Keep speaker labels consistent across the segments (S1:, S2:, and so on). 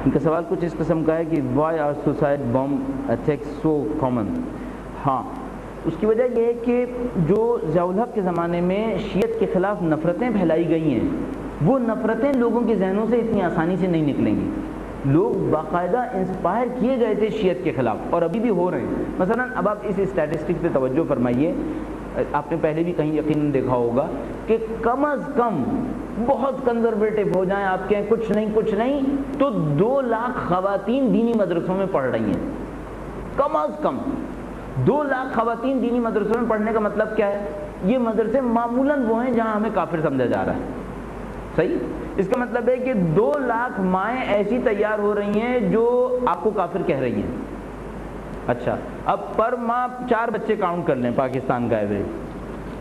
S1: ان کا سوال کچھ اس قسم کا ہے کہ why are suicide bomb attacks so common. ہاں، اس کی وجہ یہ ہے کہ جو ضیاء الحق کے زمانے میں شیعت کے خلاف نفرتیں پھیلائی گئی ہیں، وہ نفرتیں لوگوں کے ذہنوں سے اتنی آسانی سے نہیں نکلیں گی. لوگ باقاعدہ انسپائر کیے گئے تھے شیعت کے خلاف، اور ابھی بھی ہو رہے ہیں. مثلا اب آپ اس اسٹیٹسٹک پہ توجہ فرمائیے. آپ نے پہلے بھی کہیں یقیناً دیکھا ہوگا کہ کم از کم بہت کنزرویٹو ہو جائیں آپ کے کچھ نہیں تو 2 لاکھ خواتین دینی مدرسوں میں پڑھ رہی ہیں. کم از کم 2 لاکھ خواتین دینی مدرسوں میں پڑھنے کا مطلب کیا ہے؟ یہ مدرسے معمولاً وہ ہیں جہاں ہمیں کافر سمجھا جا رہا ہے. صحیح؟ اس کا مطلب ہے کہ 2 لاکھ مائیں ایسی تیار ہو رہی ہیں جو آپ کو کافر کہہ رہی ہیں. اچھا، اب پر ماہ 4 بچے کاؤنٹ کر لیں پاکستان کا ایوریج،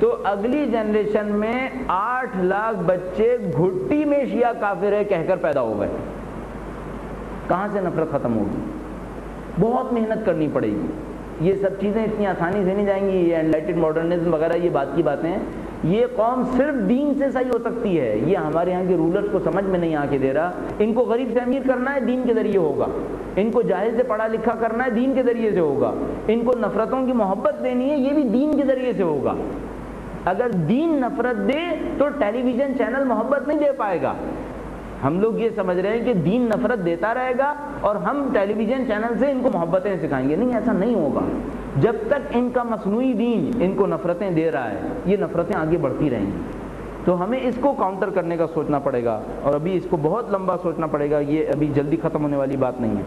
S1: تو اگلی جنریشن میں 8 لاکھ بچے گھٹی میں شیعہ کافر ہے کہہ کر پیدا ہو گئے. کہاں سے نفرت ختم ہوگی؟ بہت محنت کرنی پڑے گی. یہ سب چیزیں اتنی آسانی سے نہیں جائیں گی. یہ انلائٹڈ ماڈرنزم وغیرہ یہ بات کی باتیں ہیں. یہ قوم صرف دین سے صحیح ہو سکتی ہے. یہ ہمارے یہاں کے رولرز کو سمجھ میں نہیں آ کے دے رہا. ان کو غریب سے امیر کرنا ہے، دین کے ذریعے ہوگا. ان کو جاہل سے پڑھا لکھا کرنا ہے، دین کے ذریعے سے ہوگا. ان کو نفرتوں کی محبت دینی ہے، یہ بھی دین کے ذریعے سے ہوگا. اگر دین نفرت دے تو ٹیلی ویژن چینل محبت نہیں دے پائے گا. ہم لوگ یہ سمجھ رہے ہیں کہ دین نفرت دیتا رہے گا اور ہم ٹیلی ویژن چینل سے ان کو محبتیں سکھائیں گے. نہیں، ایسا نہیں ہوگا. جب تک ان کا مصنوعی دین ان کو نفرتیں دے رہا ہے، یہ نفرتیں آگے بڑھتی رہیں گی. تو ہمیں اس کو کاؤنٹر کرنے کا سوچنا پڑے گا، اور ابھی اس کو بہت لمبا سوچنا پڑے گا. یہ ابھی جلدی ختم ہونے والی بات نہیں ہے.